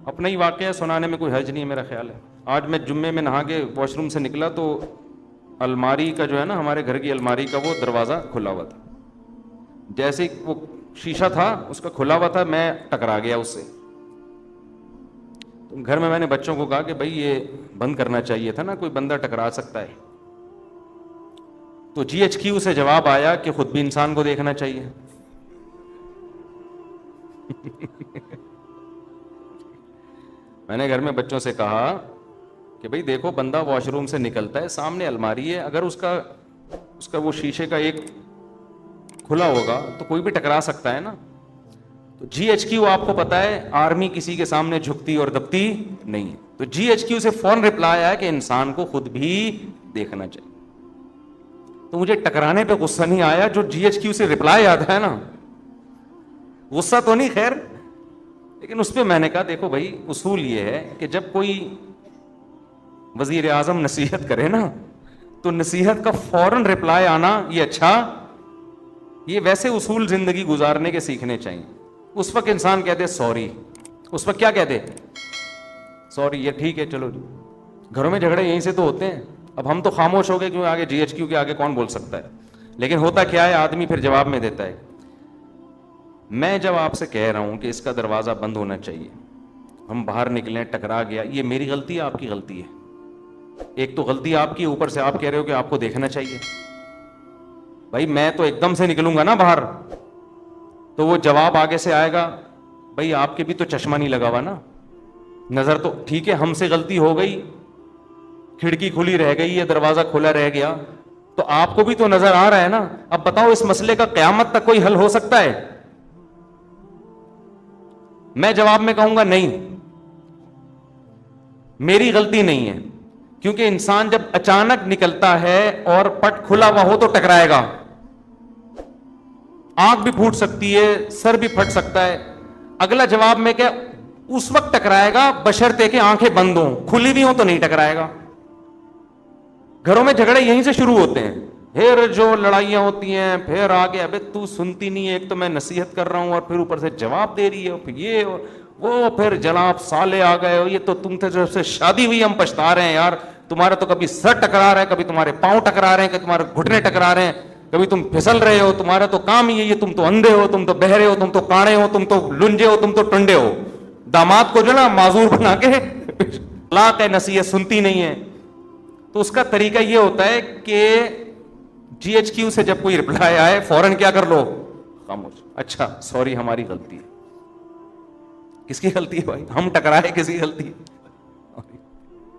اپنا ہی واقعہ سنانے میں کوئی حرج نہیں ہے میرا خیال ہے. آج میں جمعے میں نہا کے واش روم سے نکلا تو الماری کا جو ہے نا, ہمارے گھر کی الماری کا وہ دروازہ کھلا ہوا تھا. جیسے وہ شیشہ تھا اس کا کھلا ہوا تھا, میں ٹکرا گیا اس سے. تو گھر میں نے بچوں کو کہا کہ بھائی یہ بند کرنا چاہیے تھا نا, کوئی بندہ ٹکرا سکتا ہے. تو جی ایچ کیو سے جواب آیا کہ خود بھی انسان کو دیکھنا چاہیے. میں نے گھر میں بچوں سے کہا کہ بھائی دیکھو, بندہ واش روم سے نکلتا ہے, سامنے الماری ہے, اگر اس کا وہ شیشے کا ایک کھلا ہوگا تو کوئی بھی ٹکرا سکتا ہے نا. تو جی ایچ کیو آپ کو پتا ہے آرمی کسی کے سامنے جھکتی اور دبتی نہیں ہے. تو جی ایچ کیو سے فوراً رپلائی آیا کہ انسان کو خود بھی دیکھنا چاہیے. تو مجھے ٹکرانے پہ غصہ نہیں آیا, جو جی ایچ کیو سے رپلائی آتا ہے نا, غصہ تو نہیں خیر, لیکن اس پہ میں نے کہا دیکھو بھائی اصول یہ ہے کہ جب کوئی وزیر اعظم نصیحت کرے نا تو نصیحت کا فوراً رپلائی آنا یہ اچھا, یہ ویسے اصول زندگی گزارنے کے سیکھنے چاہیے. اس وقت انسان کہتے سوری, اس وقت کیا کہتے سوری, یہ ٹھیک ہے چلو. گھروں میں جھگڑے یہیں سے تو ہوتے ہیں. اب ہم تو خاموش ہو گئے کیوں, آگے جی ایچ کیو کے آگے کون بول سکتا ہے. لیکن ہوتا کیا ہے, آدمی پھر جواب میں دیتا ہے. میں جب آپ سے کہہ رہا ہوں کہ اس کا دروازہ بند ہونا چاہیے, ہم باہر نکلیں ٹکرا گیا, یہ میری غلطی ہے آپ کی غلطی ہے؟ ایک تو غلطی آپ کی, اوپر سے آپ کہہ رہے ہو کہ آپ کو دیکھنا چاہیے. بھائی میں تو ایک دم سے نکلوں گا نا باہر, تو وہ جواب آگے سے آئے گا بھائی آپ کے بھی تو چشمہ نہیں لگا ہوا نا, نظر تو ٹھیک ہے, ہم سے غلطی ہو گئی, کھڑکی کھلی رہ گئی یا دروازہ کھلا رہ گیا, تو آپ کو بھی تو نظر آ رہا ہے نا. اب بتاؤ اس مسئلے کا قیامت تک کوئی حل ہو سکتا ہے؟ میں جواب میں کہوں گا نہیں, میری غلطی نہیں ہے, کیونکہ انسان جب اچانک نکلتا ہے اور پٹ کھلا ہوا ہو تو ٹکرائے گا, آنکھ بھی پھوٹ سکتی ہے, سر بھی پھٹ سکتا ہے. اگلا جواب میں کہ اس وقت ٹکرائے گا بشرطے کہ آنکھیں بند ہوں, کھلی بھی ہوں تو نہیں ٹکرائے گا. گھروں میں جھگڑے یہیں سے شروع ہوتے ہیں, پھر جو لڑائیاں ہوتی ہیں پھر آگے, ابے تو سنتی نہیں ہے, ایک تو میں نصیحت کر رہا ہوں اور پھر اوپر سے جواب دے رہی ہے, پھر یہ وہ, پھر جناب سالے آ گئے, یہ تو تم سے جب سے شادی ہوئی ہم پچھتا رہے ہیں یار, تمہارا تو کبھی سر ٹکرا رہا ہے, کبھی تمہارے پاؤں ٹکرا رہے ہیں, کبھی تمہارے گھٹنے ٹکرا رہے ہیں, کبھی تم پھسل رہے ہو, تمہارا تو کام ہی ہے یہ, تم تو اندھے ہو, تم تو بہرے ہو, تم تو کاڑے ہو, تم تو لنجے ہو, تم تو ٹنڈے ہو. داماد کو جو نا معذور بنا کے طلاق ہے, نصیحت سنتی نہیں ہے. تو اس کا طریقہ یہ ہوتا ہے کہ جی ایچ کیو سے جب کوئی رپلائی آئے فوراً کیا کر لو, خاموش. اچھا سوری ہماری غلطی ہے. کس کی غلطی ہے بھائی؟ ہم ٹکرائے, کسی کی غلطی ہے؟